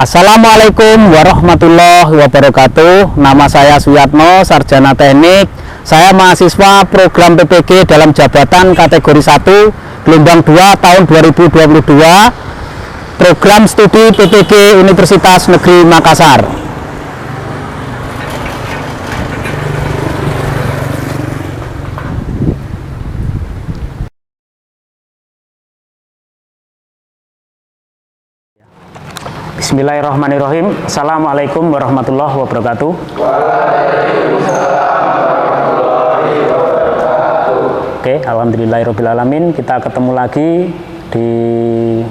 Assalamualaikum warahmatullahi wabarakatuh. Nama saya Suyatno, Sarjana Teknik. Saya mahasiswa program PPG dalam jabatan kategori 1, gelombang 2 tahun 2022, program studi PPG Universitas Negeri Makassar. Bismillahirrahmanirrahim. Assalamualaikum warahmatullahi wabarakatuh. Oke, alhamdulillahirrahmanirrahim. Kita ketemu lagi di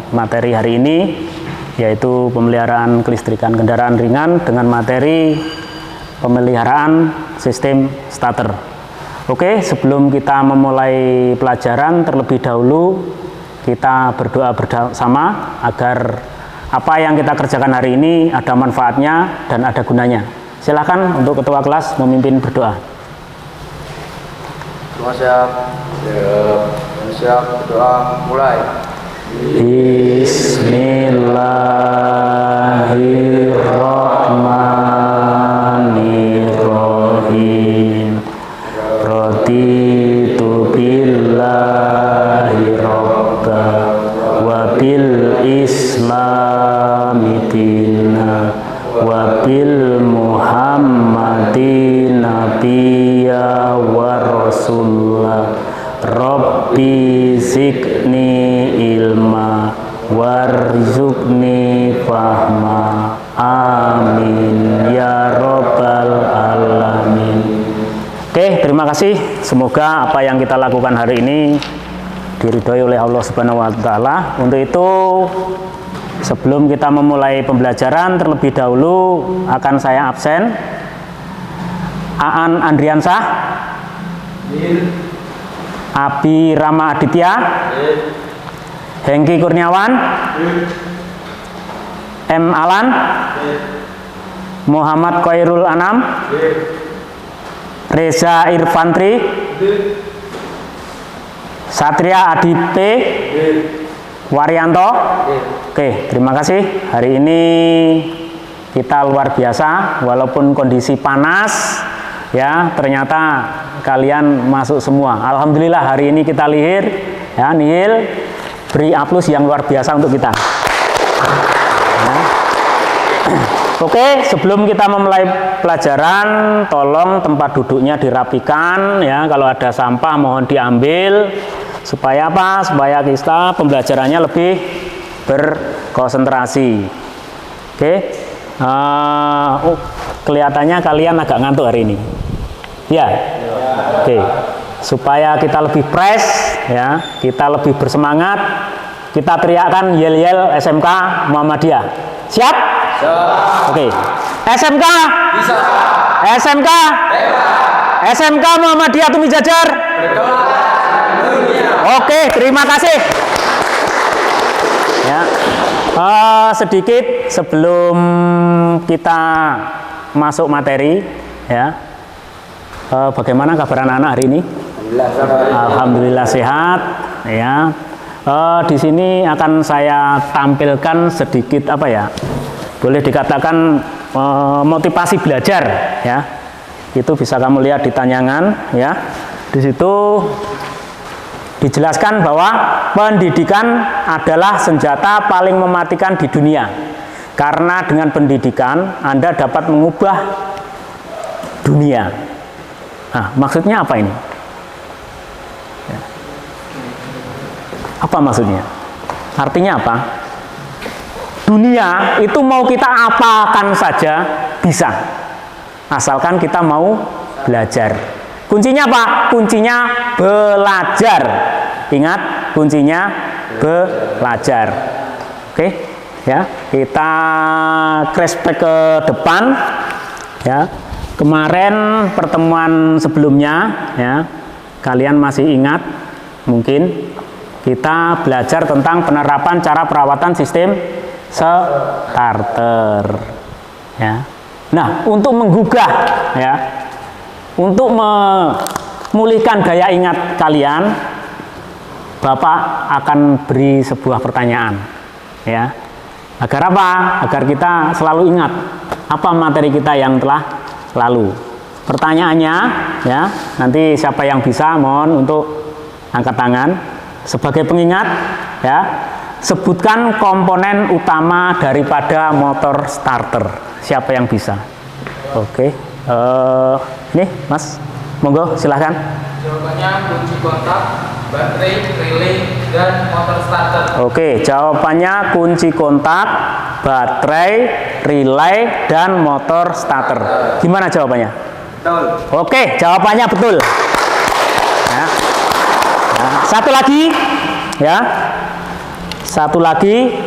materi hari ini, yaitu pemeliharaan kelistrikan kendaraan ringan dengan materi pemeliharaan sistem starter. Oke, sebelum kita memulai pelajaran, terlebih dahulu kita berdoa bersama agar apa yang kita kerjakan hari ini ada manfaatnya dan ada gunanya. Silakan untuk ketua kelas memimpin berdoa. Semua siap? Siap, berdoa mulai. Bismillahirrahmanirrahim. Raditu billahi robba wa bil islami dina wa bil muhammadi nabiyya wa rasulullah. Rabbi zikni ilma warzuqni fahma. Amin ya rabbal alamin. Oke, terima kasih. Semoga apa yang kita lakukan hari ini diridhoi oleh Allah Subhanahu wa taala. Untuk itu, sebelum kita memulai pembelajaran, terlebih dahulu akan saya absen. Aan Andriansah, Abi Rama Aditya, Hengki Kurniawan, M Alan, Muhammad Khairul Anam, Reza Irfantri, Satria Adi P, Waryanto. Oke, terima kasih. Hari ini kita luar biasa, walaupun kondisi panas, ya ternyata kalian masuk semua. Alhamdulillah hari ini kita lihir, ya nihil, beri aplaus yang luar biasa untuk kita. Ya. Oke, sebelum kita memulai pelajaran, tolong tempat duduknya dirapikan, ya. Kalau ada sampah mohon diambil. Supaya apa? Supaya kita pembelajarannya lebih berkonsentrasi. Oke. Kelihatannya kalian agak ngantuk hari ini. Ya. Oke. Supaya kita lebih fresh, ya, kita lebih bersemangat, kita teriakkan yel-yel SMK Muhammadiyah. Siap? Siap. Oke. SMK? Bisa. SMK? Bebas. SMK Muhammadiyah Tumi Jajar? Oke, terima kasih. Ya, sedikit sebelum kita masuk materi, ya. Bagaimana kabar anak-anak hari ini? Alhamdulillah sehat. Ya, di sini akan saya tampilkan sedikit apa ya? Boleh dikatakan motivasi belajar, ya. Itu bisa kamu lihat di tayangan, ya. Di situ dijelaskan bahwa pendidikan adalah senjata paling mematikan di dunia. Karena dengan pendidikan Anda dapat mengubah dunia. Nah, maksudnya apa ini? Apa maksudnya? Artinya apa? Dunia itu mau kita apakan saja bisa. Asalkan kita mau belajar. Kuncinya apa? Kuncinya belajar. Ingat, kuncinya belajar. Oke, ya. Kita flashback ke depan, ya. Kemarin pertemuan sebelumnya, ya. Kalian masih ingat? Mungkin kita belajar tentang penerapan cara perawatan sistem starter. Ya. Nah, untuk menggugah, ya. Untuk memulihkan daya ingat kalian, Bapak akan beri sebuah pertanyaan, ya. Agar apa? Agar kita selalu ingat apa materi kita yang telah lalu. Pertanyaannya, ya, nanti siapa yang bisa, mohon untuk angkat tangan. Sebagai pengingat, ya, sebutkan komponen utama daripada motor starter. Siapa yang bisa? Oke, ini Mas, monggo silahkan. Jawabannya kunci kontak, baterai, relay, dan motor starter. Oke, jawabannya kunci kontak, baterai, relay, dan motor starter. Gimana jawabannya? Betul. Oke, jawabannya betul. Ya. Nah, satu lagi, ya. Satu lagi,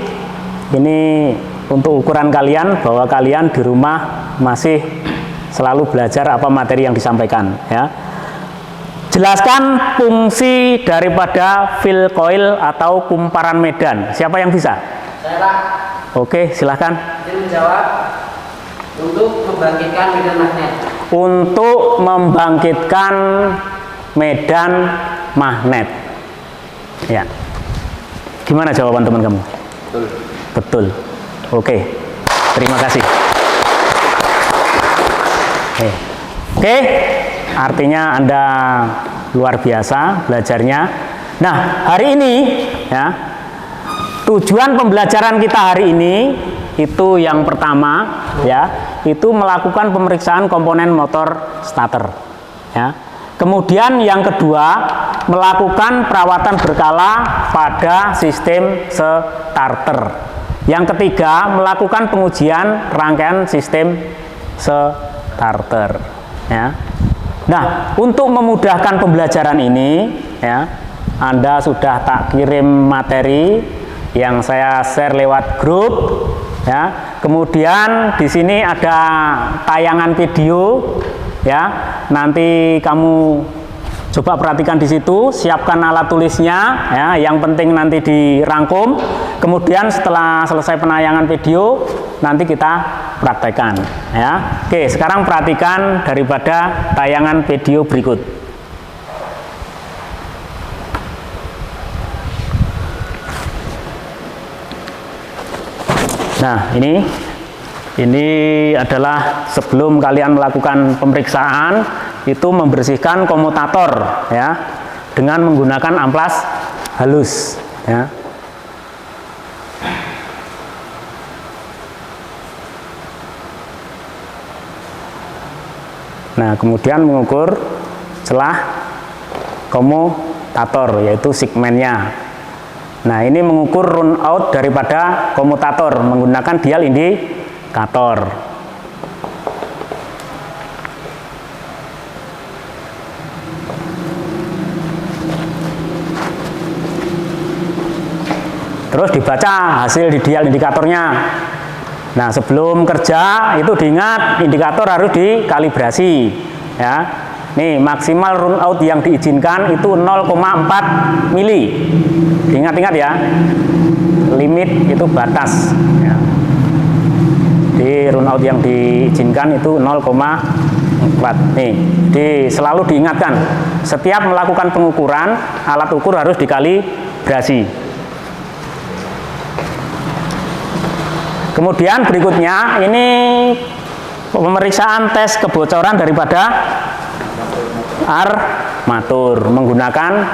ini untuk ukuran kalian bahwa kalian di rumah masih selalu belajar apa materi yang disampaikan, ya. Jelaskan fungsi daripada fill coil atau kumparan medan. Siapa yang bisa? Saya Pak. Oke, silahkan. Izin menjawab. Untuk membangkitkan medan magnet. Untuk membangkitkan medan magnet. Ya. Gimana jawaban teman kamu? Betul. Betul. Oke. Terima kasih. Oke. Artinya Anda luar biasa belajarnya. Nah, hari ini, ya, tujuan pembelajaran kita hari ini itu yang pertama, ya, itu melakukan pemeriksaan komponen motor starter, ya. Kemudian yang kedua, melakukan perawatan berkala pada sistem starter. Yang ketiga, melakukan pengujian rangkaian sistem starter, ya. Nah, untuk memudahkan pembelajaran ini, ya, Anda sudah tak kirim materi yang saya share lewat grup, ya. Kemudian di sini ada tayangan video, ya. Nanti kamu coba perhatikan di situ, siapkan alat tulisnya, ya. Yang penting nanti dirangkum. Kemudian setelah selesai penayangan video, nanti kita praktekkan, ya. Oke, sekarang perhatikan daripada tayangan video berikut. Nah, ini adalah sebelum kalian melakukan pemeriksaan itu membersihkan komutator, ya, dengan menggunakan amplas halus, ya. Nah, kemudian mengukur celah komutator, yaitu segmennya. Nah, ini mengukur run out daripada komutator menggunakan dial indikator. Terus dibaca hasil di dial indikatornya. Nah, sebelum kerja itu diingat indikator harus dikalibrasi, ya. Nih, maksimal run out yang diizinkan itu 0,4 mili. Ingat-ingat ya. Limit itu batas, ya. Di run out yang diizinkan itu 0,4. Nih, selalu diingatkan setiap melakukan pengukuran alat ukur harus dikalibrasi. Kemudian berikutnya ini pemeriksaan tes kebocoran daripada armatur menggunakan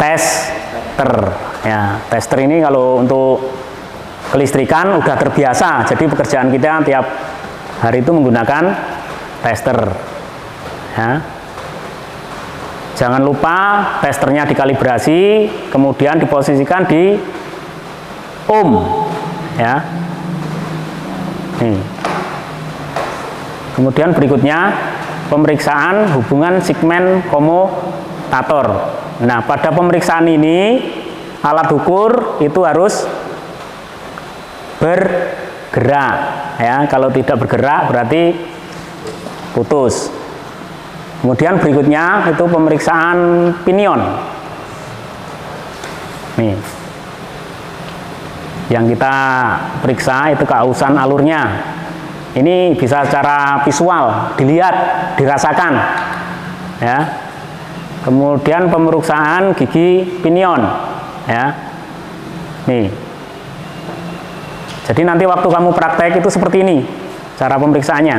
tester, ya. Tester ini kalau untuk kelistrikan udah terbiasa, jadi pekerjaan kita tiap hari itu menggunakan tester, ya. Jangan lupa testernya dikalibrasi, kemudian diposisikan di ohm, ya. Nih. Kemudian berikutnya pemeriksaan hubungan segmen komutator. Nah, pada pemeriksaan ini alat ukur itu harus bergerak, ya. Kalau tidak bergerak berarti putus. Kemudian berikutnya itu pemeriksaan pinion. Nih. Yang kita periksa itu keausan alurnya. Ini bisa secara visual, dilihat, dirasakan, ya. Kemudian pemeriksaan gigi pinion, ya. Nih. Jadi nanti waktu kamu praktek itu seperti ini cara pemeriksaannya.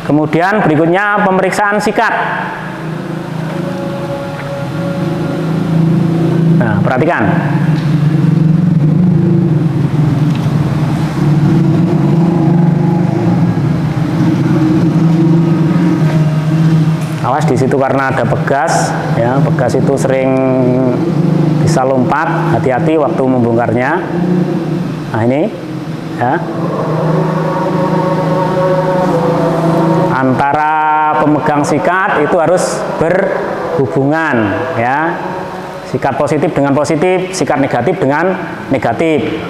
Kemudian berikutnya pemeriksaan sikat. Nah, perhatikan. Awas di situ karena ada pegas, ya, pegas itu sering bisa lompat, hati-hati waktu membongkarnya. Nah ini, ya, antara pemegang sikat itu harus berhubungan, ya, sikat positif dengan positif, sikat negatif dengan negatif.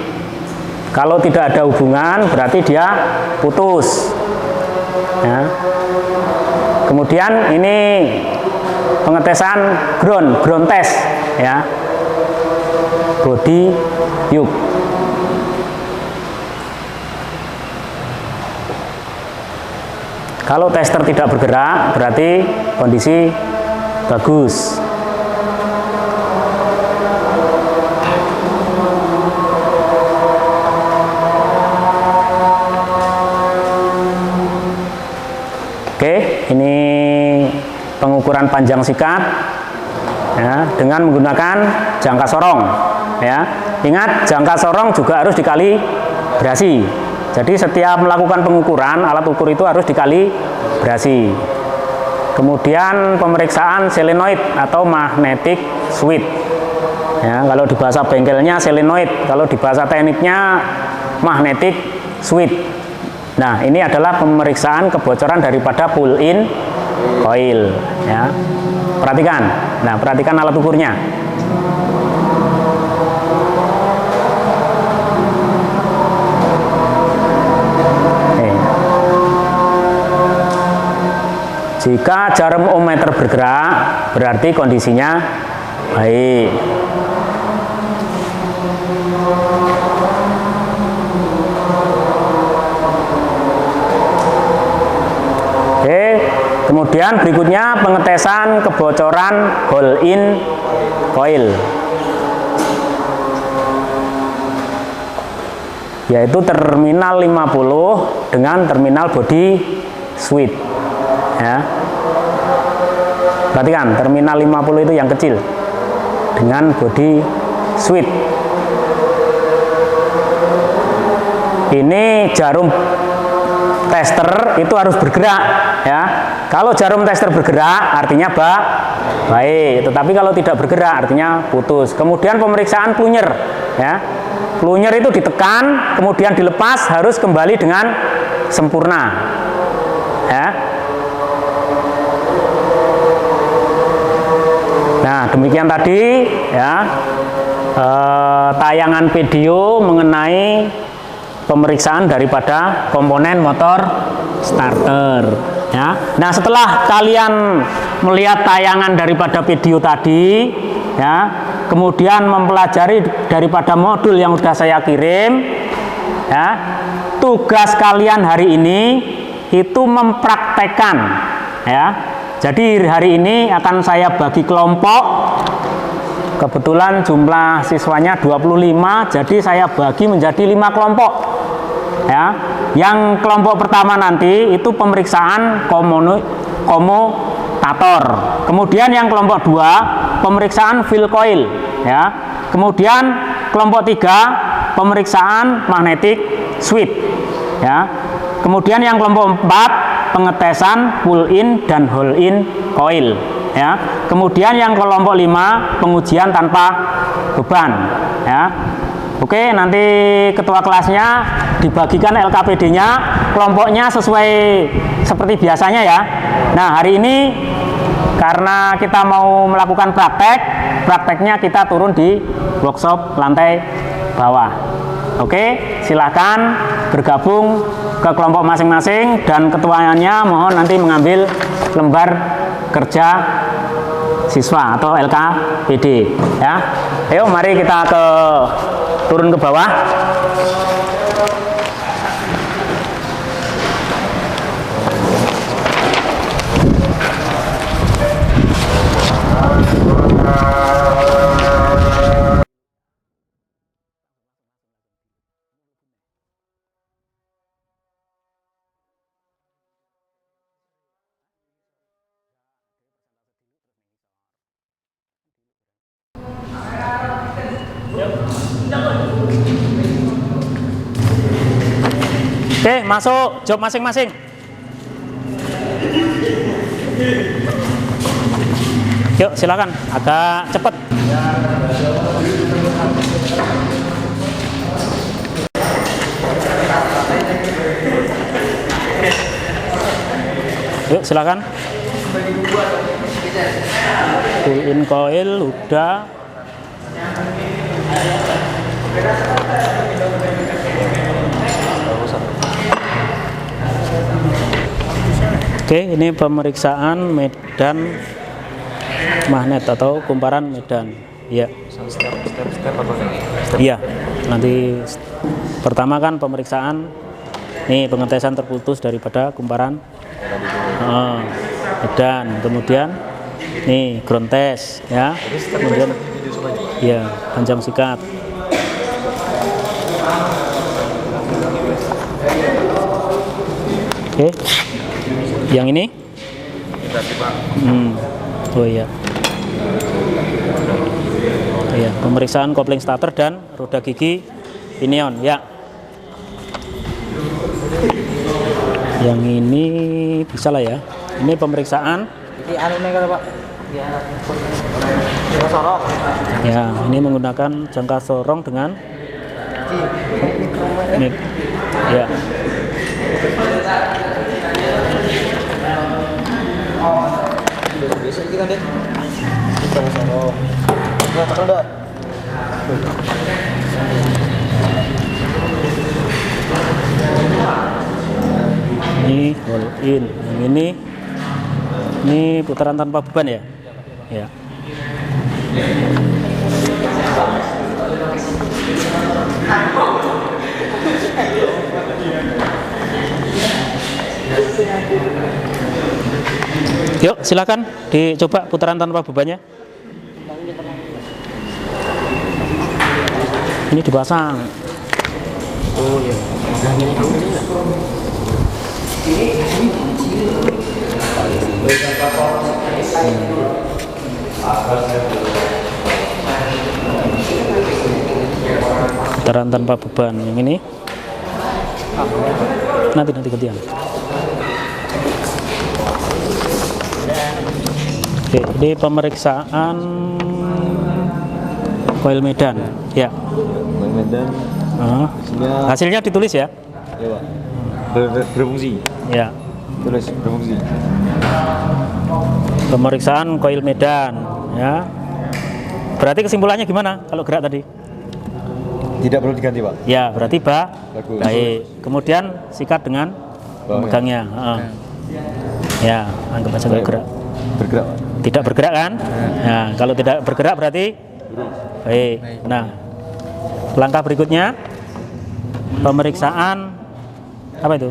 Kalau tidak ada hubungan berarti dia putus, ya. Kemudian ini pengetesan ground test, ya, body yuk. Kalau tester tidak bergerak berarti kondisi bagus. Oke, ini pengukuran panjang sikat, ya, dengan menggunakan jangka sorong, ya. Ingat, jangka sorong juga harus dikalibrasi. Jadi setiap melakukan pengukuran alat ukur itu harus dikalibrasi. Kemudian pemeriksaan solenoid atau magnetic switch, ya, kalau di bahasa bengkelnya solenoid, kalau di bahasa tekniknya magnetic switch. Nah, ini adalah pemeriksaan kebocoran daripada pull-in coil, ya. Perhatikan. Nah, perhatikan alat ukurnya. Jika jarum ohmmeter bergerak, berarti kondisinya baik. Kemudian berikutnya pengetesan kebocoran hole-in coil, yaitu terminal 50 dengan terminal body switch, ya. Perhatikan, terminal 50 itu yang kecil dengan body switch. Ini jarum tester itu harus bergerak, ya. Kalau jarum tester bergerak artinya baik, tetapi kalau tidak bergerak artinya putus. Kemudian pemeriksaan plunyer, ya. Plunyer itu ditekan kemudian dilepas harus kembali dengan sempurna, ya. Nah, demikian tadi, ya, tayangan video mengenai pemeriksaan daripada komponen motor starter, ya. Nah, setelah kalian melihat tayangan daripada video tadi, ya, kemudian mempelajari daripada modul yang sudah saya kirim, ya, tugas kalian hari ini itu mempraktekkan, ya. Jadi hari ini akan saya bagi kelompok. Kebetulan jumlah siswanya 25, jadi saya bagi menjadi 5 kelompok, ya. Yang kelompok pertama nanti itu pemeriksaan komutator. Kemudian yang kelompok 2 pemeriksaan fill coil, ya. Kemudian kelompok 3 pemeriksaan magnetic switch, ya. Kemudian yang kelompok 4 pengetesan pull-in dan hole-in coil, ya. Kemudian yang kelompok 5 pengujian tanpa beban, ya. Oke, nanti ketua kelasnya dibagikan LKPD-nya, kelompoknya sesuai seperti biasanya, ya. Nah, hari ini karena kita mau melakukan prakteknya kita turun di workshop lantai bawah. Oke, silakan bergabung ke kelompok masing-masing dan ketuanya mohon nanti mengambil lembar kerja siswa atau LKPD, ya. Ayo mari kita turun ke bawah. Oke, masuk job masing-masing. Yuk, silakan. Agak cepet. Yuk, silakan. Pull in coil udah. Oke, ini pemeriksaan medan magnet atau kumparan medan. Ya. Step apa? Iya. Nanti pertama kan pemeriksaan nih pengetesan terputus daripada kumparan medan. Kemudian nih ground test ya. Kemudian ya panjang sikat. Oke. Yang ini? Oh iya. Iya, pemeriksaan kopling starter dan roda gigi pinion ya. Yang ini bisa lah ya. Ini pemeriksaan. Ini anu kalau Pak. Ya. Sorong. Ya, ini menggunakan jangka sorong dengan ini. Ya. Biasa kita deh. Sorong. Nah, tekan dah. Ini all in. Yang ini putaran tanpa beban ya. Ya. Yuk, silakan dicoba putaran tanpa bebannya. Ini dipasang. Oh iya. Putaran tanpa beban. Yang ini nanti gantian. Oke, ini pemeriksaan coil medan ya. Coil medan hasilnya ditulis ya. Ya Pak. Berfungsi Ya, tulis berfungsi. pemeriksaan coil medan ya. Berarti kesimpulannya gimana kalau gerak tadi? Tidak perlu diganti Pak. Ya, berarti Bagus. baik. Kemudian sikat dengan memegangnya. Ya, anggap aja nggak gerak. Bergerak Pak. Tidak bergerak kan? Nah, kalau tidak bergerak berarti baik. Nah, langkah berikutnya pemeriksaan apa itu?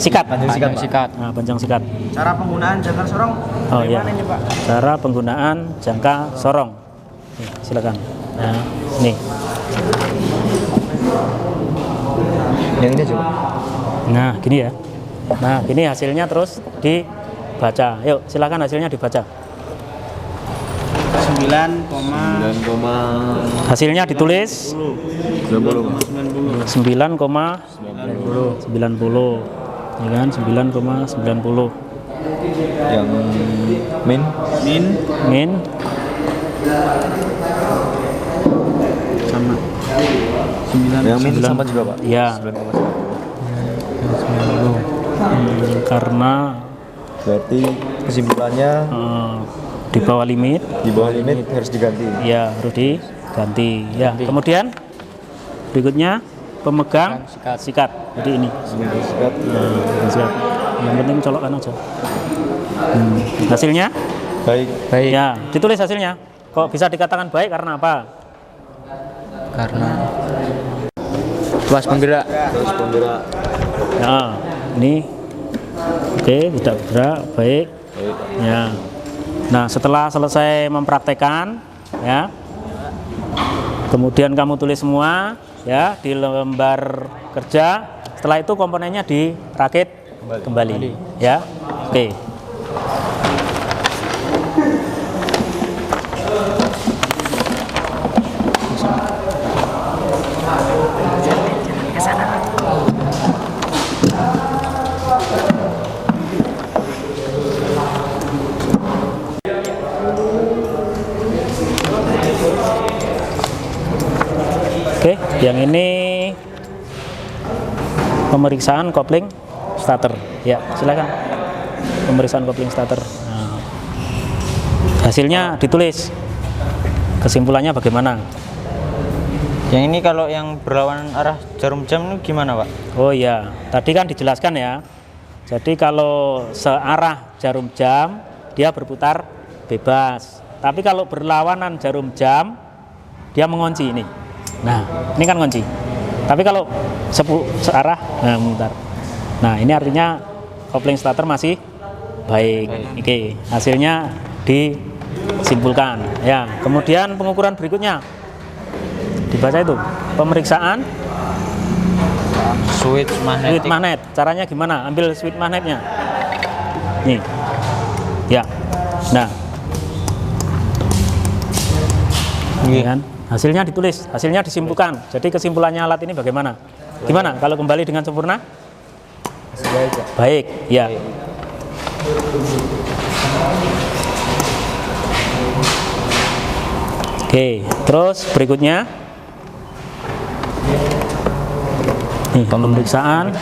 Sikat. Panjang sikat. Nah, panjang sikat. Cara penggunaan jangkar sorong. Oh iya. Ini, Pak? Cara penggunaan jangka sorong. Nih, silakan. Nah, nih. Yang ini coba. Nah, gini ya. Nah, gini hasilnya terus dibaca. Yuk, silakan hasilnya dibaca. 9, Hasilnya ditulis 90. 9,90. Ya kan? 9,90. Yang min sama 9. yang min sama juga Pak. ya. 9,90. Karena Berarti kesimpulannya di bawah limit harus diganti. ya, harus diganti ya. Kemudian berikutnya pemegang sikat. Jadi ini Sikat. sikat. Yang penting colokkan aja. Hasilnya Baik. ya, ditulis hasilnya. Kok bisa dikatakan baik karena apa? Karena tuas penggerak. Terus penggerak. Ya, ini oke, tidak bergerak, baik. Ya. Nah, setelah selesai mempraktekkan, ya, kemudian kamu tulis semua, ya, di lembar kerja. Setelah itu komponennya dirakit kembali. Ya, oke. ini pemeriksaan kopling starter. Ya, silakan. Pemeriksaan kopling starter. Nah, hasilnya ditulis. Kesimpulannya bagaimana? Yang ini kalau yang berlawanan arah jarum jam ini gimana, Pak? Oh iya, tadi kan dijelaskan ya. Jadi kalau searah jarum jam, dia berputar bebas. Tapi kalau berlawanan jarum jam, dia mengunci ini. Nah, ini kan kunci. Tapi kalau searah, nah memutar. Nah, ini artinya kopling starter masih baik. Oke, hasilnya disimpulkan. Ya, kemudian pengukuran berikutnya dibaca itu pemeriksaan Switch magnetik. switch magnet. Caranya gimana? Ambil switch magnetnya. Nih, ya. Nah, ini kan hasilnya ditulis, hasilnya disimpulkan. Jadi kesimpulannya alat ini bagaimana? Gimana? Kalau kembali dengan sempurna? Baik, Pak. Baik, ya. Oke, terus berikutnya nih, pemeriksaan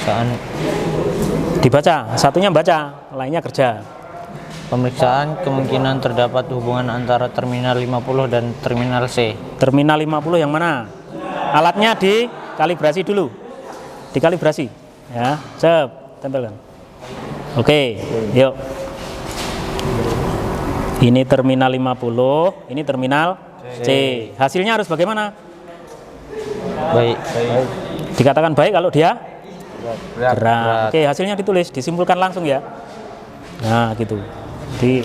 dibaca, satunya baca, lainnya kerja. Pemeriksaan kemungkinan terdapat hubungan antara terminal 50 dan terminal C. Terminal 50 yang mana? Alatnya dikalibrasi dulu. Dikalibrasi. Ya, cep, tempelkan. Oke, yuk. Ini terminal 50, ini terminal C. Hasilnya harus bagaimana? Baik. Dikatakan baik kalau dia berat. Oke, hasilnya ditulis, disimpulkan langsung ya. Nah, gitu. Di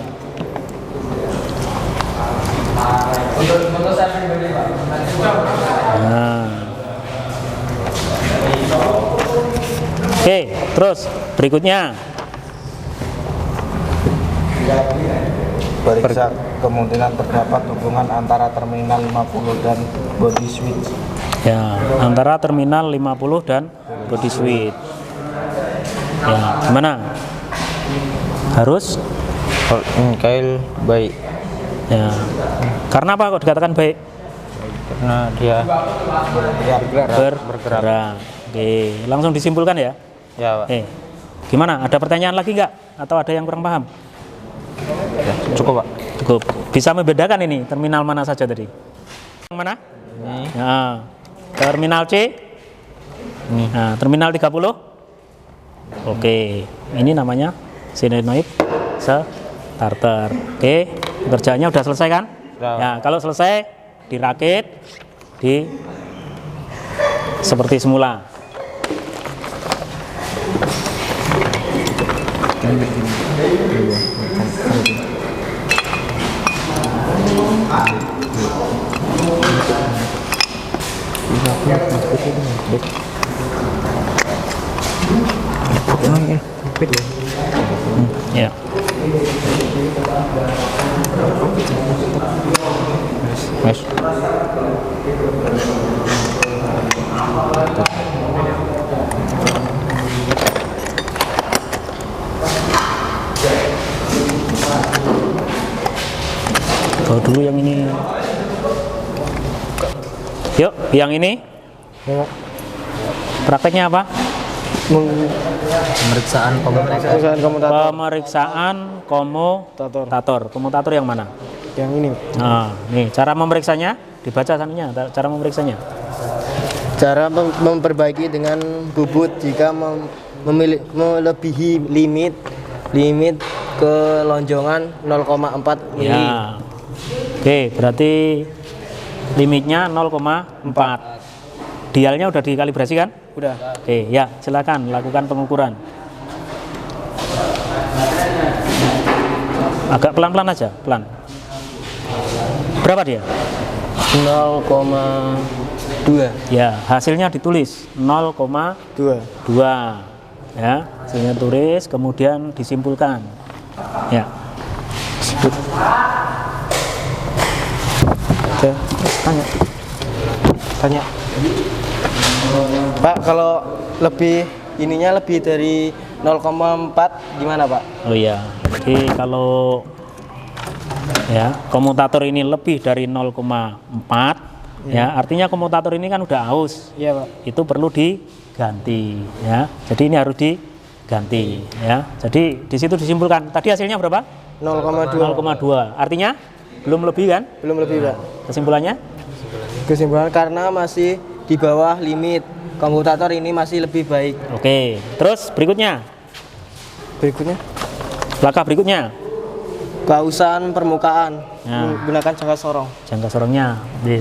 nah. Oke, terus berikutnya periksa kemungkinan terdapat hubungan antara terminal 50 dan body switch. ya, antara terminal 50 dan body switch. Ya, gimana? Harus Kail baik. ya. Karena apa kok dikatakan baik? Karena dia Bergerak. Oke, langsung disimpulkan ya. ya, Pak. Gimana? Ada pertanyaan lagi nggak? Atau ada yang kurang paham? Ya, cukup, Pak. Cukup. Bisa membedakan ini terminal mana saja tadi? Yang mana? Ini. Nah, terminal C. Ini. Nah, terminal 30. Oke, ini namanya solenoid starter. Oke, pekerjaannya udah selesai kan? Sudah. Ya, kalau selesai dirakit di seperti semula. Ya. Mas. Bawa dulu yang ini. Yuk, yang ini. Prakteknya apa? Pemeriksaan komutator. Pemeriksaan komutator. Komutator yang mana? Yang ini. Nah, nih cara memeriksanya dibaca sananya. Cara memeriksanya. Cara memperbaiki dengan bubut jika melebihi limit kelonjongan 0,4 mili. Ya. Oke, berarti limitnya 0,4. Dialnya udah dikalibrasi kan? Udah. Oke, ya silakan lakukan pengukuran. Agak pelan-pelan aja, pelan. Berapa dia? 0,2. Ya, hasilnya ditulis 0,2. Ya, hasilnya tulis, kemudian disimpulkan. Ya. Oke, tanya. Pak, kalau lebih dari 0,4 gimana, Pak? Oh iya. Jadi kalau ya komutator ini lebih dari 0,4 Ya, artinya komutator ini kan udah aus. Iya, Pak. Itu perlu diganti ya. Jadi ini harus diganti ya. Jadi di situ disimpulkan. Tadi hasilnya berapa? 0,2. 0,2. Artinya belum lebih kan? Belum lebih, Pak. Kesimpulannya? Kesimpulan karena masih di bawah limit komutator ini masih lebih baik. Oke. Terus berikutnya. Berikutnya Langkah berikutnya. keausan permukaan Nah. menggunakan jangka sorong. Jangka sorongnya. Ambil.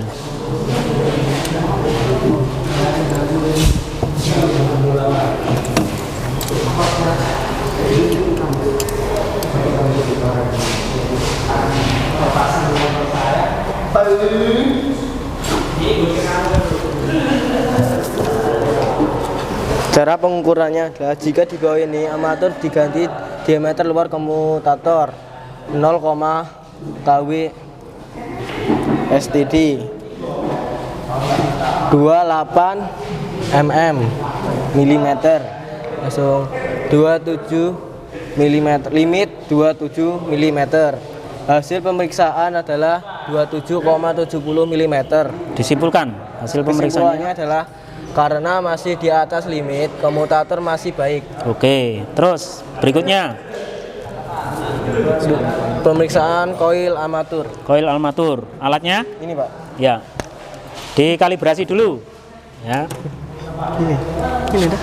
Cara pengukurannya adalah jika di bawah ini amatur diganti diameter luar komutator 0, kW STD 28 mm langsung 27 mm limit 27 mm. Hasil pemeriksaan adalah 27,70 mm. Disimpulkan hasil pemeriksaannya. Kesimpulannya adalah karena masih di atas limit komutator masih baik. Oke. Terus berikutnya. Pemeriksaan koil armatur. Koil armatur. Alatnya? Ini, Pak. Ya. Dikalibrasi dulu. Ya. Ini dah.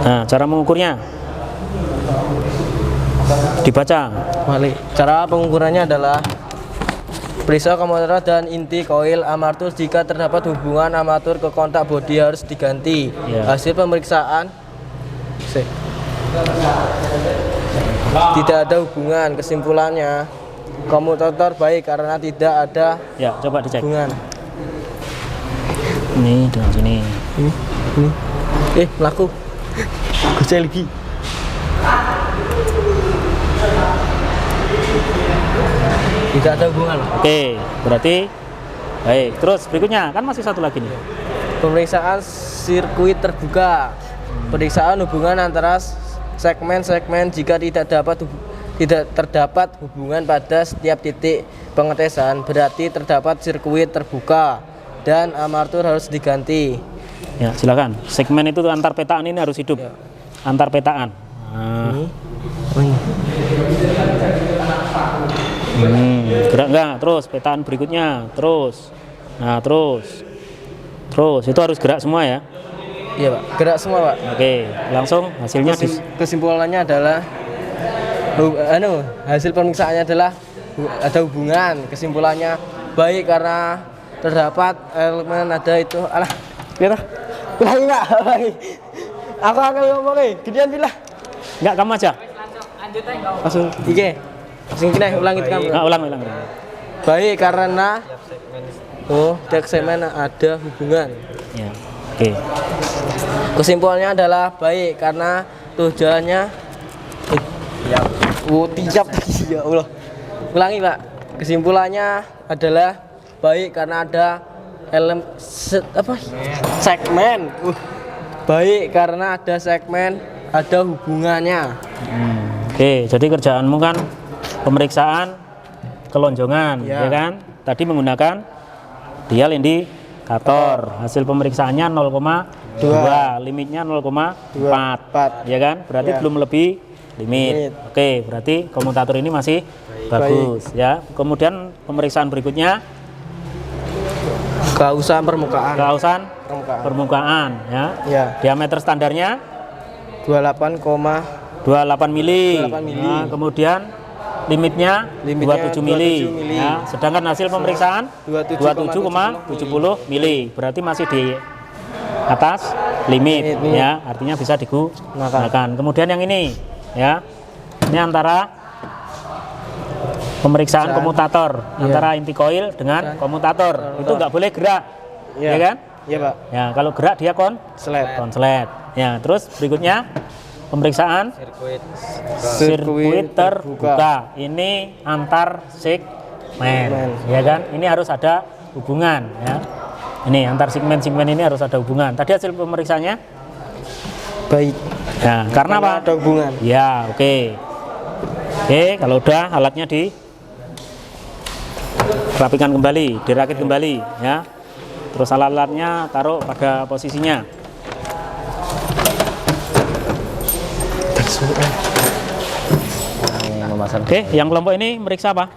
Nah, cara mengukurnya dibaca. Balik. Cara pengukurannya adalah periksa komutator dan inti koil armatur. Jika terdapat hubungan armatur ke kontak bodi harus diganti. Ya. Hasil pemeriksaan tidak ada hubungan. Kesimpulannya komutator baik karena tidak ada Ya, coba dicek. hubungan. Ini dengan sini. Ini. Melaku. Gocek lagi. Tidak ada hubungan. Oke, berarti baik. Terus berikutnya kan masih satu lagi nih. Pemeriksaan sirkuit terbuka. Pemeriksaan hubungan antara segmen-segmen jika tidak terdapat hubungan pada setiap titik pengetesan berarti terdapat sirkuit terbuka dan armatur harus diganti. Ya, silakan. Segmen itu antar petaan ini harus hidup. Ya. Antar petaan. Nah. Gerak enggak? Terus petaan berikutnya. Terus. Nah, terus itu harus gerak semua ya. Iya, Pak. Gerak semua, Pak. Oke, langsung hasilnya Kesimpulannya adalah hasil pemeriksaannya adalah ada hubungan. Kesimpulannya baik karena terdapat elemen ada itu. Alah, biar ulangi, Pak. Ulangi. Aku akan ngomong nih. Gedean bilah. enggak kamu aja. Langsung iki. Langsung kena ulangi kamu. Nah, ulang. Baik karena tiap segmen ada hubungan. Ya. Oke. Kesimpulannya adalah baik karena tujuannya tiap tadi ya Allah. Ulangi, Pak. Kesimpulannya adalah baik karena ada segmen. Baik karena ada segmen, ada hubungannya. Oke, jadi kerjaanmu kan pemeriksaan kelonjongan, ya kan? Tadi menggunakan dial indikator. Hasil pemeriksaannya 0,2, limitnya 0,4, ya kan? Berarti belum lebih limit. Oke, berarti komutator ini masih bagus, ya. Kemudian pemeriksaan berikutnya Keausan permukaan. Permukaan, ya. Ya. Diameter standarnya 28 mili. 28 mili. Nah, kemudian limitnya 27 mili. 27 mili. Ya, sedangkan hasil pemeriksaan 27,70 mili. Berarti masih di atas limit, ya. Artinya bisa digunakan. Kemudian yang ini, ya. Ini antara pemeriksaan komutator, antara inti koil dengan komutator. Itu nggak boleh gerak, ya kan? Iya, Pak. Ya, kalau gerak dia konslet. Ya, terus berikutnya pemeriksaan sirkuit terbuka. Ini antar segmen, ya kan? Ini harus ada hubungan, ya. Ini antar segmen ini harus ada hubungan. Tadi hasil pemeriksaannya Baik. ya, karena apa? Ada hubungan. Ya, oke. Oke, kalau udah alatnya rapikan kembali, dirakit kembali ya. Terus alat-alatnya taruh pada posisinya. Memasang Oke, yang kelompok ini meriksa apa?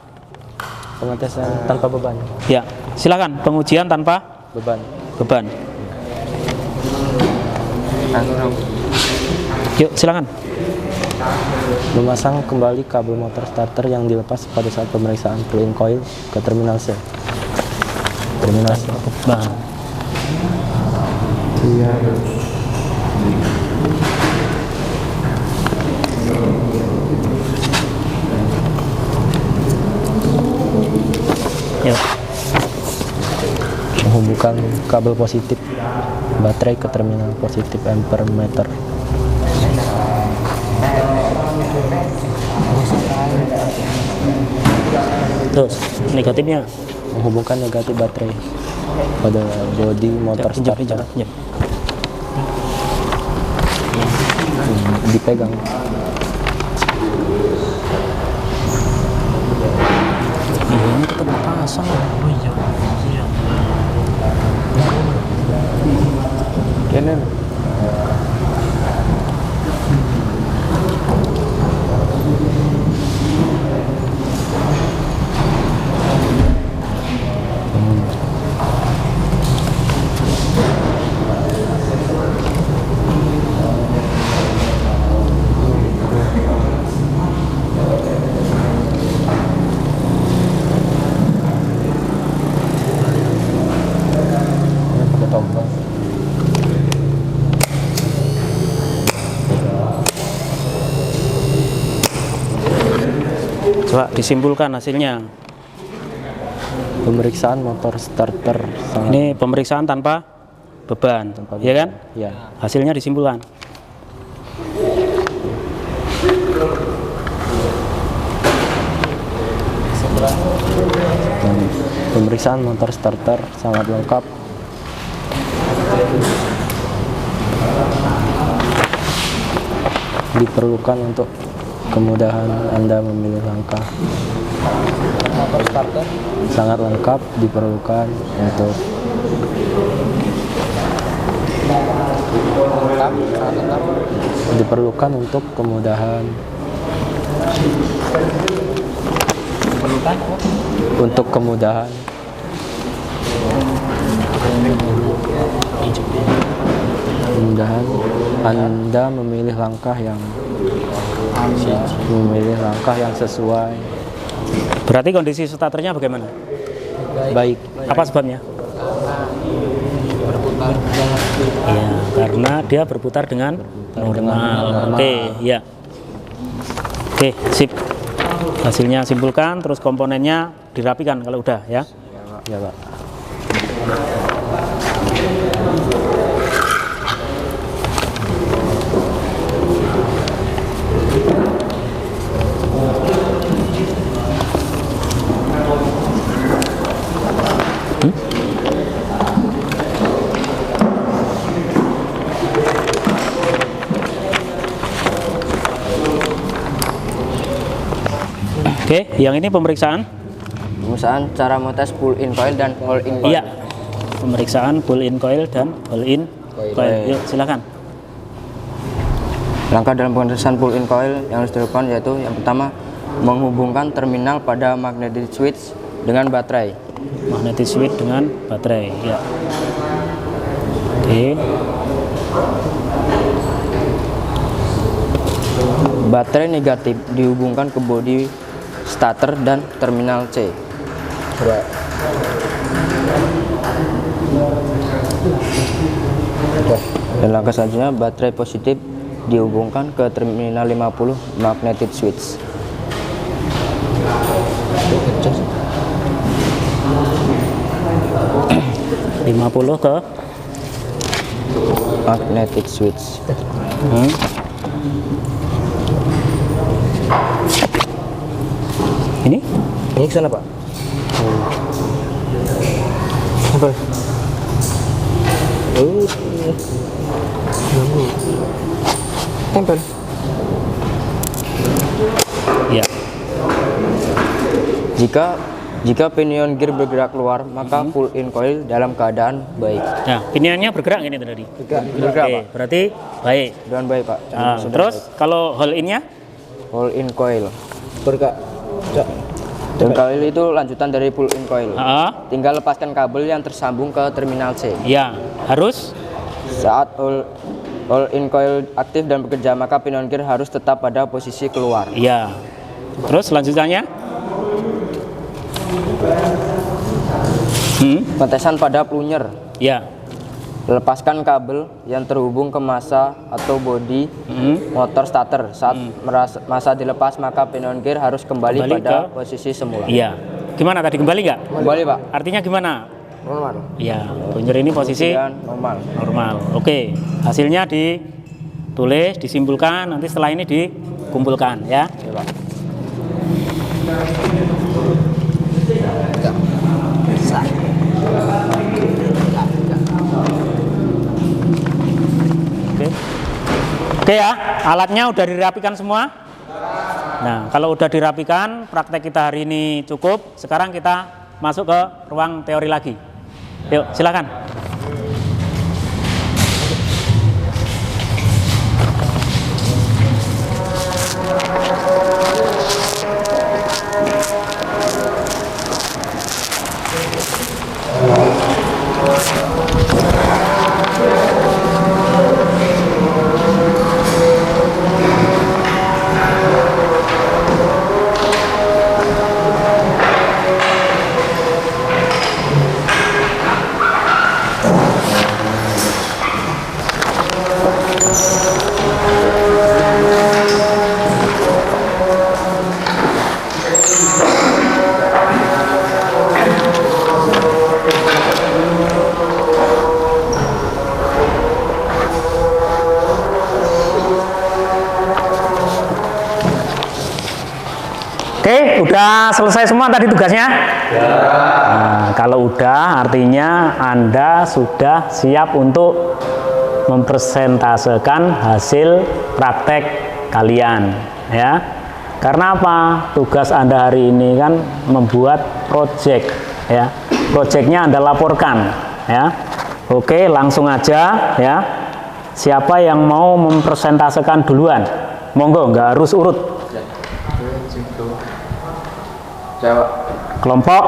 pengetesan tanpa beban. Ya, silakan pengujian tanpa Beban. beban. Yuk, silakan. Memasang kembali kabel motor starter yang dilepas pada saat pemeriksaan pull-in coil ke terminal C. Terminal C. Nah, yuk. Menghubungkan kabel positif baterai ke terminal positif ampere meter. Terus negatifnya. Menghubungkan negatif baterai pada bodi motor Pinjam, starter. pinjam. Dipegang. Ini tetap pasang. Oh iya. Kenen. Pakai tombol. Coba disimpulkan hasilnya. Pemeriksaan motor starter sangat Ini pemeriksaan tanpa beban, tanpa ya kan? Ya. Hasilnya disimpulkan. Dan pemeriksaan motor starter sangat lengkap. Diperlukan untuk kemudahan Anda memilih langkah. Motor starter Sangat lengkap, diperlukan untuk lengkap, sangat lengkap. diperlukan untuk kemudahan Diperlukan untuk kemudahan kemudahan Anda memilih langkah yang sesuai. Berarti kondisi starternya bagaimana? Baik. Apa sebabnya? berputar Iya, karena dia berputar dengan normal. Oke, ya. Oke, sip. Hasilnya simpulkan, terus komponennya dirapikan kalau udah ya. Ya, Pak. Oke, yang ini pemeriksaan. Pemeriksaan cara montas pull-in coil dan hold-in coil. Iya. Pemeriksaan pull-in coil dan hold-in coil. Yuk, silakan. Langkah dalam pengetesan pull-in coil yang harus dilakukan yaitu yang pertama menghubungkan terminal pada magnetic switch dengan baterai. Magnetic switch dengan baterai. Ya. Oke. Baterai negatif dihubungkan ke bodi starter dan terminal C. Dan langkah selanjutnya baterai positif dihubungkan ke terminal 50 magnetic switch. .50 ke Magnetic switch. Ini Ini ke sana, Pak. Apa? Oh. Tempel. ya. Jika Jika pinion gear bergerak keluar, maka pull in coil dalam keadaan baik. Nah, pinionnya bergerak ini tadi. Bergerak, Oke, Pak. berarti baik. Dengan baik, Pak. Nah, Sudah terus kalau hold in-nya? baik. Pull in coil. Bergerak. Dan coil itu lanjutan dari pull in coil. Tinggal Lepaskan kabel yang tersambung ke terminal C. ya, harus Saat all in coil aktif dan bekerja, maka pinion gear harus tetap pada posisi keluar. ya. Terus lanjutannya? Pengetesan pada plunger. Ya. Lepaskan kabel yang terhubung ke massa atau bodi motor starter. Saat massa dilepas, maka pinion gear harus kembali pada posisi semula. Iya. Gimana tadi, kembali nggak? Kembali, Pak. Artinya gimana? Normal. Iya, plunger ini posisi Normal. normal. Oke, hasilnya ditulis, disimpulkan, nanti setelah ini dikumpulkan ya. Ya, Pak. Oke. Oke ya, alatnya udah dirapikan semua. Nah, kalau udah dirapikan, praktek kita hari ini cukup. Sekarang kita masuk ke ruang teori lagi. Yuk, silakan. Oke, udah selesai semua tadi tugasnya? Ya. Nah, kalau udah artinya Anda sudah siap untuk mempresentasekan hasil praktek kalian, ya. Karena apa? Tugas Anda hari ini kan membuat project, ya. Projectnya Anda laporkan, ya. Oke, langsung aja, ya. Siapa yang mau mempresentasekan duluan? Monggo, nggak harus urut. Kelompok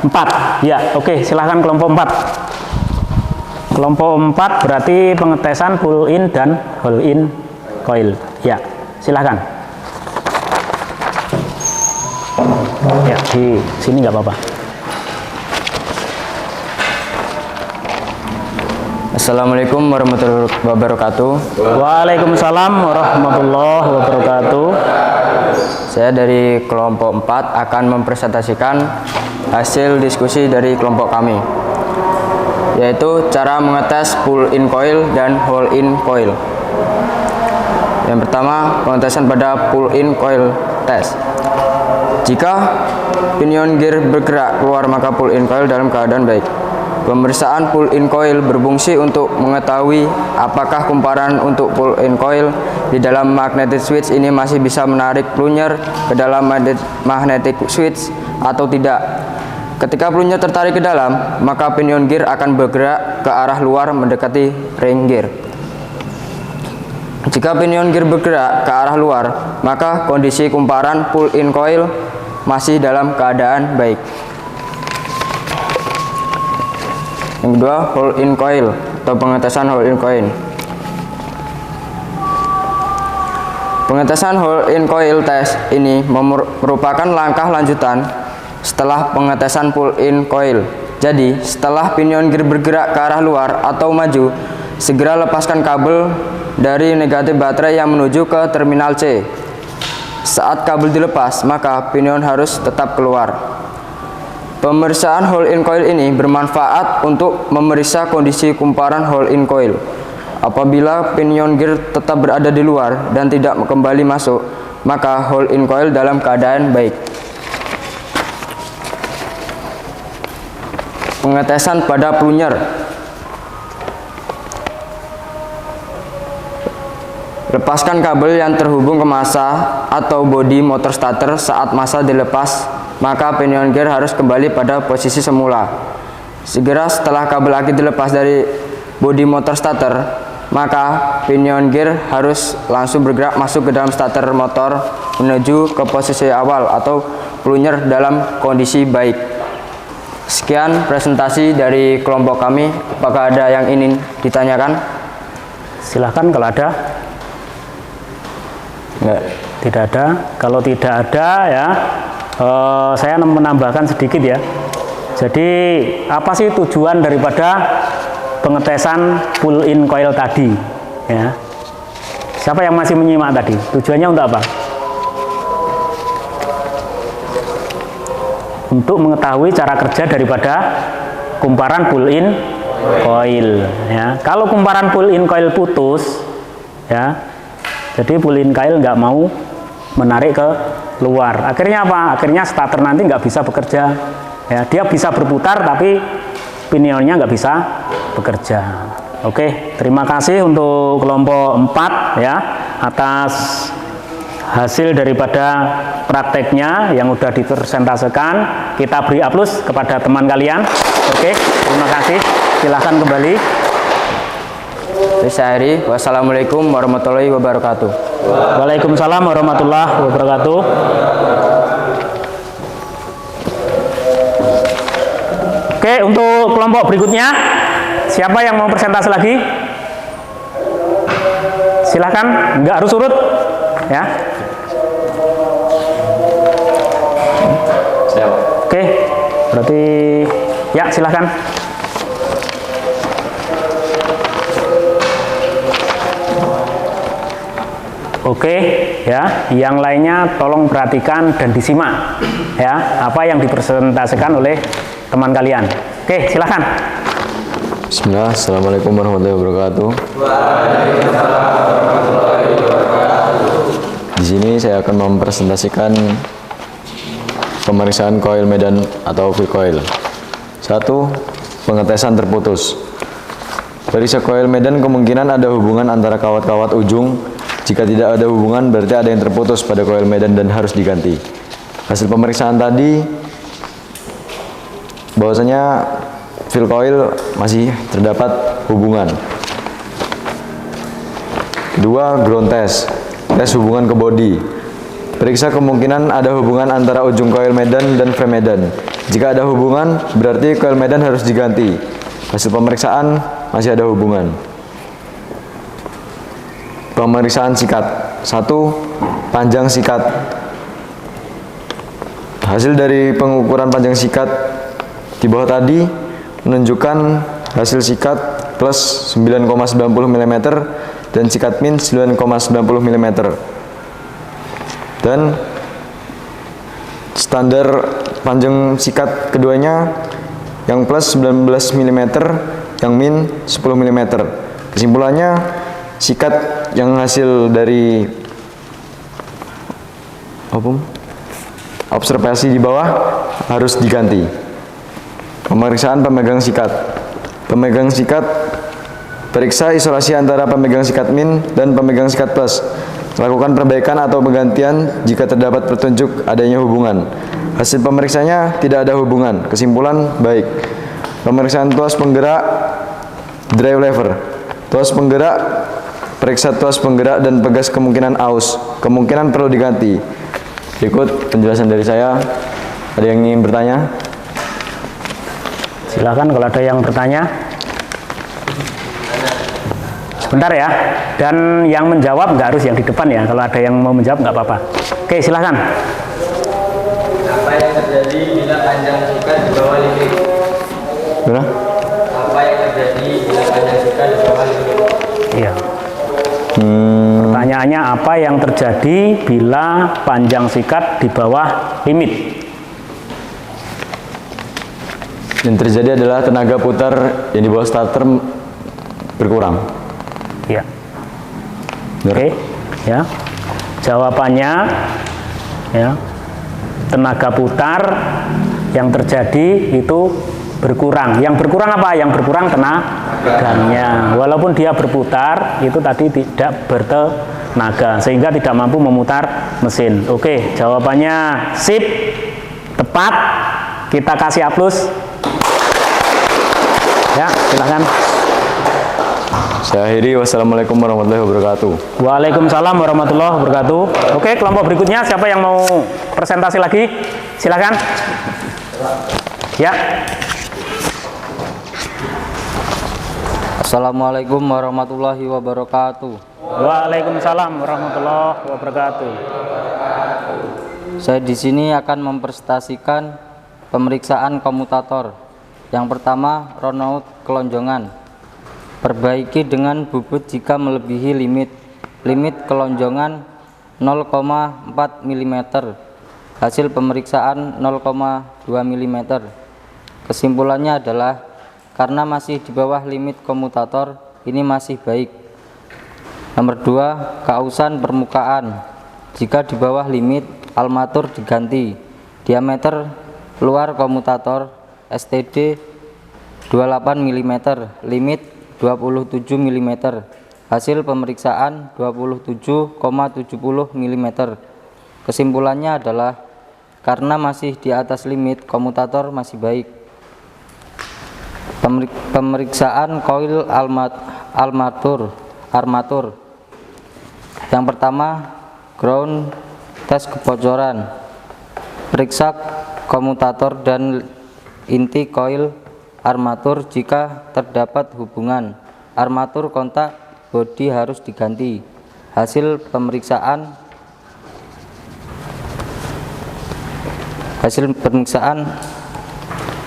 4. Ya, oke, silahkan kelompok 4. Kelompok 4 berarti pengetesan pull in dan hold in coil. Ya, silahkan. Ya, di sini nggak apa-apa. Assalamualaikum warahmatullahi wabarakatuh. Waalaikumsalam warahmatullahi wabarakatuh. Saya dari kelompok 4 akan mempresentasikan hasil diskusi dari kelompok kami, yaitu cara mengetes pull in coil dan hold in coil. Yang pertama, pengetesan pada pull in coil test. Jika pinion gear bergerak keluar, maka pull in coil dalam keadaan baik. Pemeriksaan pull in coil berfungsi untuk mengetahui apakah kumparan untuk pull in coil di dalam magnetic switch ini masih bisa menarik plunger ke dalam magnetic switch atau tidak. Ketika plunger tertarik ke dalam, maka pinion gear akan bergerak ke arah luar mendekati ring gear. Jika pinion gear bergerak ke arah luar, maka kondisi kumparan pull in coil masih dalam keadaan baik. Yang kedua, hold in coil atau pengetesan hold in coil. Pengetesan hold in coil test ini merupakan langkah lanjutan setelah pengetesan pull in coil. Jadi, setelah pinion gear bergerak ke arah luar atau maju, segera lepaskan kabel dari negatif baterai yang menuju ke terminal C. Saat kabel dilepas, maka pinion harus tetap keluar. Pemeriksaan hold in coil ini bermanfaat untuk memeriksa kondisi kumparan hold in coil. Apabila pinion gear tetap berada di luar dan tidak kembali masuk, maka hold in coil dalam keadaan baik. Pengetesan pada plunger. Lepaskan kabel yang terhubung ke massa atau bodi motor starter saat massa dilepas maka pinion gear harus kembali pada posisi semula. Segera setelah kabel aki dilepas dari bodi motor starter, maka pinion gear harus langsung bergerak masuk ke dalam starter motor menuju ke posisi awal atau plunger dalam kondisi baik. Sekian presentasi dari kelompok kami. Apakah ada yang ingin ditanyakan? Silahkan kalau ada. Enggak. Tidak ada. Kalau tidak ada ya, saya menambahkan sedikit ya. Jadi apa sih tujuan daripada pengetesan pull-in coil tadi? Ya. Siapa yang masih menyimak tadi? Tujuannya untuk apa? Untuk mengetahui cara kerja daripada kumparan pull-in coil. Ya. Kalau kumparan pull-in coil putus, ya, jadi pull-in coil nggak mau menarik ke luar. Akhirnya apa? Akhirnya starter nanti nggak bisa bekerja. Ya, dia bisa berputar tapi pinionnya nggak bisa bekerja. Oke, terima kasih untuk kelompok 4 ya atas hasil daripada prakteknya yang udah dipresentasekan. Kita beri aplaus kepada teman kalian. Oke, terima kasih. Silahkan kembali. Saya akhiri. Wassalamualaikum warahmatullahi wabarakatuh. Waalaikumsalam warahmatullahi wabarakatuh. Oke, untuk kelompok berikutnya, siapa yang mau presentasi lagi? Silahkan, nggak harus urut, ya. Oke, berarti ya silahkan. Oke, ya, yang lainnya tolong perhatikan dan disimak, ya, apa yang dipresentasikan oleh teman kalian. Oke, silahkan. Bismillah, Assalamualaikum warahmatullahi wabarakatuh. Di sini saya akan mempresentasikan pemeriksaan coil medan atau fill coil. 1. Pengetesan terputus. Periksa coil medan kemungkinan ada hubungan antara kawat-kawat ujung. Jika tidak ada hubungan, berarti ada yang terputus pada coil medan dan harus diganti. Hasil pemeriksaan tadi bahwasanya fill coil masih terdapat hubungan. 2. Ground test. Tes hubungan ke bodi. Periksa kemungkinan ada hubungan antara ujung coil medan dan frame medan. Jika ada hubungan, berarti coil medan harus diganti. Hasil pemeriksaan masih ada hubungan. Pemeriksaan sikat. 1. Panjang sikat. Hasil dari pengukuran panjang sikat di bawah tadi menunjukkan hasil sikat plus 9,90 mm dan sikat min 9,90 mm. Dan standar panjang sikat keduanya yang plus 19 mm, yang min 10 mm. Kesimpulannya, sikat yang hasil dari observasi di bawah harus diganti. Pemeriksaan pemegang sikat. Pemegang sikat, periksa isolasi antara pemegang sikat min dan pemegang sikat plus. Lakukan perbaikan atau penggantian jika terdapat petunjuk adanya hubungan. Hasil pemeriksanya tidak ada hubungan. Kesimpulan baik. Pemeriksaan tuas penggerak, drive lever. Tuas penggerak, periksa tuas penggerak dan pegas kemungkinan aus. Kemungkinan perlu diganti. Berikut penjelasan dari saya. Ada yang ingin bertanya? Silakan kalau ada yang bertanya. Sebentar ya. Dan yang menjawab nggak harus yang di depan ya. Kalau ada yang mau menjawab nggak apa-apa. Oke, silakan. Apa yang terjadi bila panjang sikat di bawah limit? Berapa? Apa yang terjadi bila panjang sikat di bawah limit? Iya. Pertanyaannya, apa yang terjadi bila panjang sikat di bawah limit? Yang terjadi adalah tenaga putar yang di bawah starter berkurang. Ya. Oke, ya. Jawabannya ya. Tenaga putar yang terjadi itu berkurang. Yang berkurang apa? Yang berkurang tenaganya. Walaupun dia berputar, itu tadi tidak bertenaga sehingga tidak mampu memutar mesin. Oke, jawabannya sip. Tepat. Kita kasih aplaus. Ya, silakan. Saya akhiri, wassalamualaikum warahmatullahi wabarakatuh. Waalaikumsalam warahmatullahi wabarakatuh. Oke, kelompok berikutnya siapa yang mau presentasi lagi? Silakan. Ya. Assalamualaikum warahmatullahi wabarakatuh. Waalaikumsalam warahmatullahi wabarakatuh. Saya di sini akan mempresentasikan pemeriksaan komutator. Yang pertama, runout kelonjongan. Perbaiki dengan bubut jika melebihi limit. Limit kelonjongan 0,4 mm. Hasil pemeriksaan 0,2 mm. Kesimpulannya adalah karena masih di bawah limit komutator, ini masih baik. Nomor 2, keausan permukaan. Jika di bawah limit, armatur diganti. Diameter luar komutator STD 28 mm, limit 27 mm. Hasil pemeriksaan 27,70 mm. Kesimpulannya adalah karena masih di atas limit, komutator masih baik. Pemeriksaan koil armatur. Yang pertama, ground tes kebocoran. Periksa komutator dan inti koil armatur. Jika terdapat hubungan armatur kontak, bodi harus diganti. Hasil pemeriksaan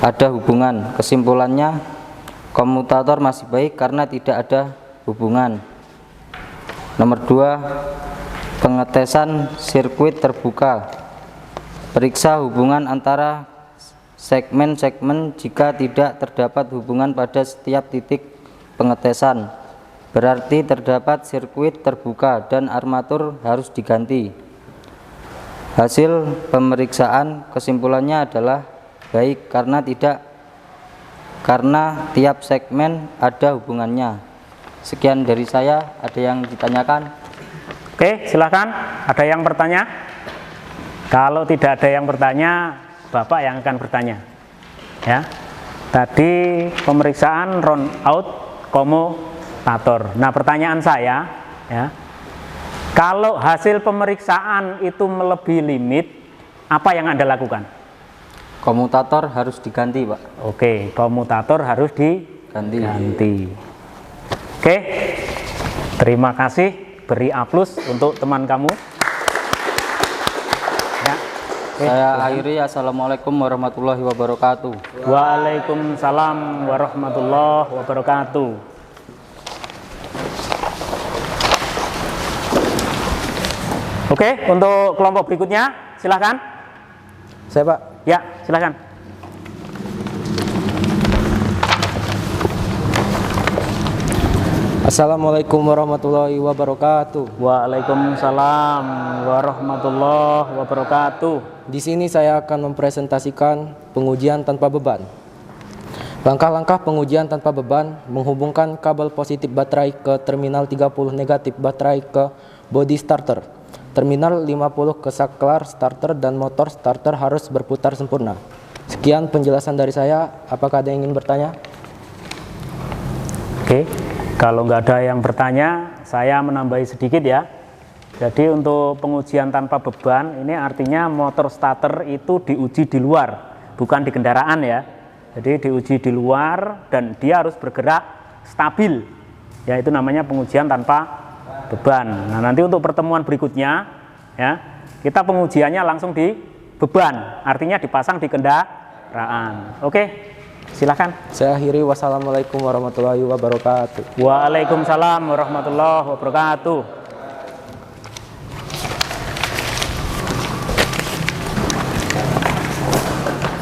ada hubungan. Kesimpulannya komutator masih baik karena tidak ada hubungan. Nomor 2, pengetesan sirkuit terbuka. Periksa hubungan antara segmen-segmen. Jika tidak terdapat hubungan pada setiap titik pengetesan, berarti terdapat sirkuit terbuka dan armatur harus diganti. Hasil pemeriksaan kesimpulannya adalah baik karena tiap segmen ada hubungannya. Sekian dari saya. Ada yang ditanyakan? Oke, silakan. Ada yang bertanya? Kalau tidak ada yang bertanya, Bapak yang akan bertanya. Ya. Tadi pemeriksaan runout komutator. Nah, pertanyaan saya, ya, kalau hasil pemeriksaan itu melebihi limit, apa yang Anda lakukan? Komutator harus diganti, Pak. Oke, komutator harus diganti. Oke, terima kasih. Beri aplaus untuk teman kamu. Ya. Saya akhiri. Assalamualaikum warahmatullahi wabarakatuh. Waalaikumsalam warahmatullahi wabarakatuh. Oke, untuk kelompok berikutnya, silakan. Saya, Pak. Ya, silakan. Assalamualaikum warahmatullahi wabarakatuh. Waalaikumsalam warahmatullahi wabarakatuh. Di sini saya akan mempresentasikan pengujian tanpa beban. Langkah-langkah pengujian tanpa beban menghubungkan kabel positif baterai ke terminal 30 negatif baterai ke body starter. Terminal 50 ke saklar starter dan motor starter harus berputar sempurna. Sekian penjelasan dari saya. Apakah ada yang ingin bertanya? Oke, kalau nggak ada yang bertanya, saya menambahi sedikit ya. Jadi untuk pengujian tanpa beban, ini artinya motor starter itu diuji di luar, bukan di kendaraan ya. Jadi diuji di luar dan dia harus bergerak stabil. Ya, itu namanya pengujian tanpa beban. Nah, nanti untuk pertemuan berikutnya ya, kita pengujiannya langsung di beban, artinya dipasang di kendaraan. Oke, silakan. Saya akhiri. Wassalamualaikum warahmatullahi wabarakatuh. Waalaikumsalam warahmatullahi wabarakatuh.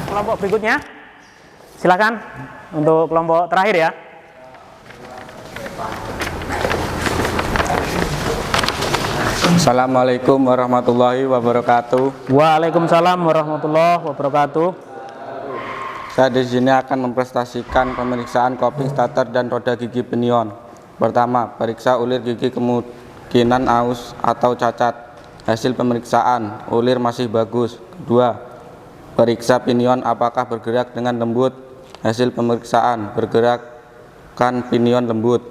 Kelompok berikutnya, silakan untuk kelompok terakhir ya. Assalamualaikum warahmatullahi wabarakatuh. Waalaikumsalam warahmatullahi wabarakatuh. Saya di sini akan mempresentasikan pemeriksaan coping starter dan roda gigi pinion. Pertama, periksa ulir gigi kemungkinan aus atau cacat. Hasil pemeriksaan, ulir masih bagus. Kedua, Periksa pinion apakah bergerak dengan lembut. Hasil pemeriksaan bergerakkan pinion lembut.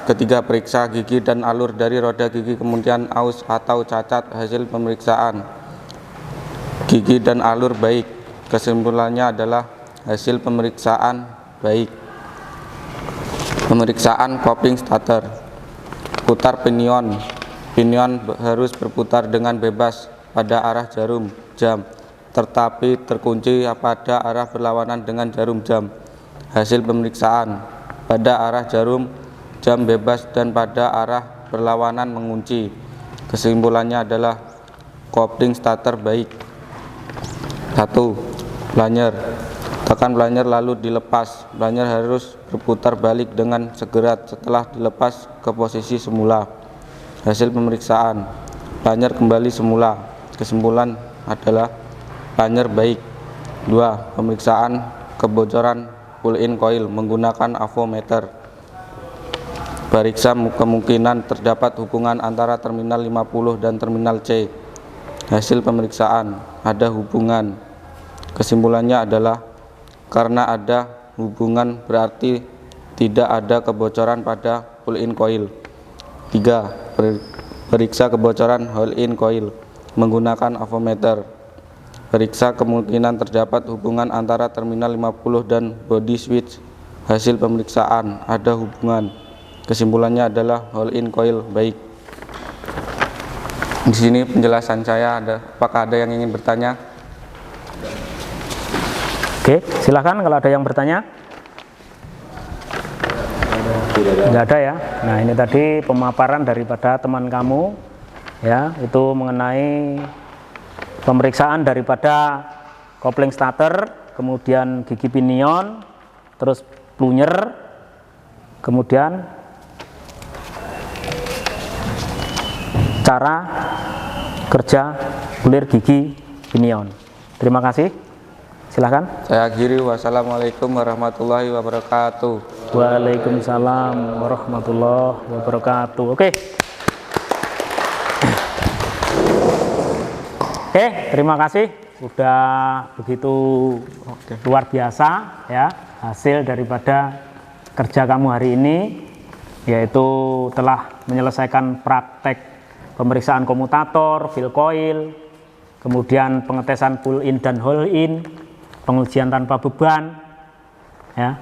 Ketiga, periksa gigi dan alur dari roda gigi kemudian aus atau cacat. Hasil pemeriksaan gigi dan alur baik. Kesimpulannya adalah hasil pemeriksaan baik. Pemeriksaan coping starter. Putar pinion. Pinion harus berputar dengan bebas pada arah jarum jam, tetapi terkunci pada arah berlawanan dengan jarum jam. Hasil pemeriksaan: pada arah jarum jam bebas dan pada arah berlawanan mengunci. Kesimpulannya adalah kopling starter baik. 1. Blanyer. Tekan blanyer lalu dilepas. Blanyer harus berputar balik dengan segera setelah dilepas ke posisi semula. Hasil pemeriksaan: blanyer kembali semula. Kesimpulan adalah blanyer baik. 2. Pemeriksaan kebocoran pull-in coil menggunakan avometer. Periksa kemungkinan terdapat hubungan antara terminal 50 dan terminal C. Hasil pemeriksaan: ada hubungan. Kesimpulannya adalah karena ada hubungan berarti tidak ada kebocoran pada pull-in coil. 3. Periksa kebocoran hold-in coil menggunakan avometer. Periksa kemungkinan terdapat hubungan antara terminal 50 dan body switch. Hasil pemeriksaan: ada hubungan. Kesimpulannya adalah hold-in coil baik. Di sini penjelasan saya. Apakah ada yang ingin bertanya? Oke, silakan kalau ada yang bertanya. Tidak ada ya. Nah, ini tadi pemaparan daripada teman kamu ya, itu mengenai pemeriksaan daripada kopling starter, kemudian gigi pinion, terus plunger, kemudian cara kerja bulir gigi pinion. Terima kasih. Silakan. Saya akhiri. Wassalamualaikum warahmatullahi wabarakatuh. Waalaikumsalam warahmatullahi wabarakatuh. Oke, terima kasih. Sudah begitu luar biasa ya hasil daripada kerja kamu hari ini, yaitu telah menyelesaikan praktek pemeriksaan komutator, fill coil, kemudian pengetesan pull in dan hold in, pengujian tanpa beban ya.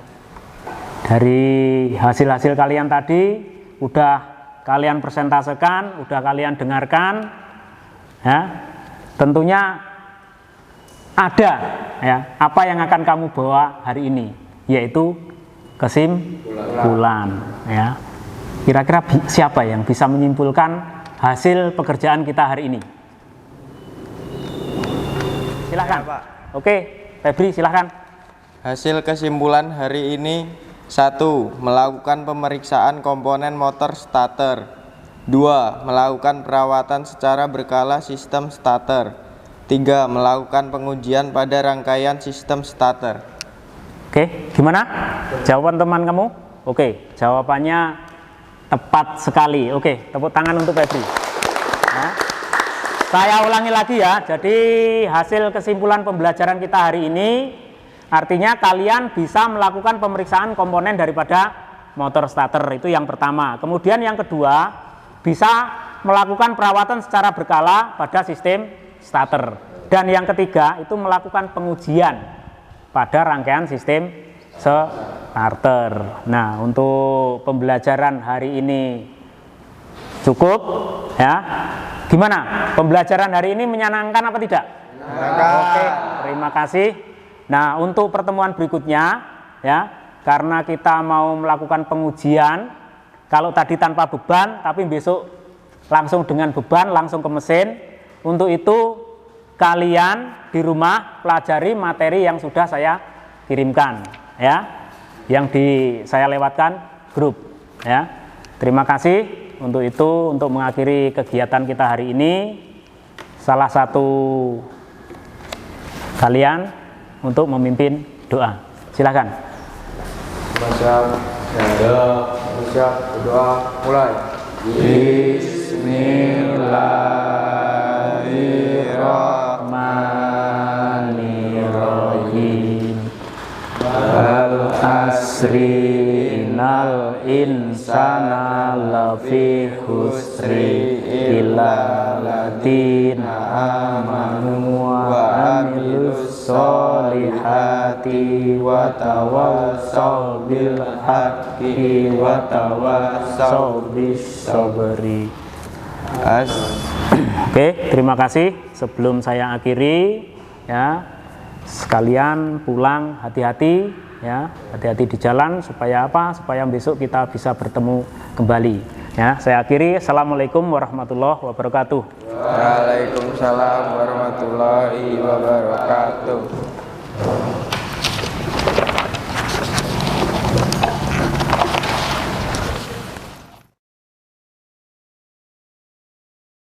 Dari hasil-hasil kalian tadi udah kalian presentasekan, udah kalian dengarkan ya. Tentunya ada ya apa yang akan kamu bawa hari ini, yaitu kesimpulan ya. Kira-kira siapa yang bisa menyimpulkan hasil pekerjaan kita hari ini? Silahkan. Oke, Febri silahkan. Hasil kesimpulan hari ini: 1. Melakukan pemeriksaan komponen motor starter. 2. Melakukan perawatan secara berkala sistem starter. 3. Melakukan pengujian pada rangkaian sistem starter. Oke, gimana jawaban teman kamu? Oke, jawabannya tepat sekali. Oke, tepuk tangan untuk Febri. Nah, saya ulangi lagi ya. Jadi hasil kesimpulan pembelajaran kita hari ini artinya kalian bisa melakukan pemeriksaan komponen daripada motor starter, itu yang pertama. Kemudian yang kedua, bisa melakukan perawatan secara berkala pada sistem starter. Dan yang ketiga, itu melakukan pengujian pada rangkaian sistem starter. Nah, untuk pembelajaran hari ini cukup ya. Gimana? Pembelajaran hari ini menyenangkan apa tidak? Menyenangkan. Oke, terima kasih. Nah, untuk pertemuan berikutnya ya, karena kita mau melakukan pengujian, kalau tadi tanpa beban, tapi besok langsung dengan beban, langsung ke mesin. Untuk itu kalian di rumah pelajari materi yang sudah saya kirimkan ya, yang saya lewatkan grup ya. Terima kasih. Untuk itu, untuk mengakhiri kegiatan kita hari ini, salah satu kalian untuk memimpin doa. Silakan. Siap, berdoa, mulai. Bismillahirrahmanirrahim. yusri innal insana lafi khusri illa ladina amanu wa amilus solihati wa tawassaw bil haqqi wa tawassaw bis sabri. Oke, terima kasih. Sebelum saya akhiri, ya, sekalian pulang hati-hati, ya, hati-hati di jalan supaya apa? Supaya besok kita bisa bertemu kembali. Ya, saya akhiri. Assalamualaikum warahmatullahi wabarakatuh. Waalaikumsalam warahmatullahi wabarakatuh.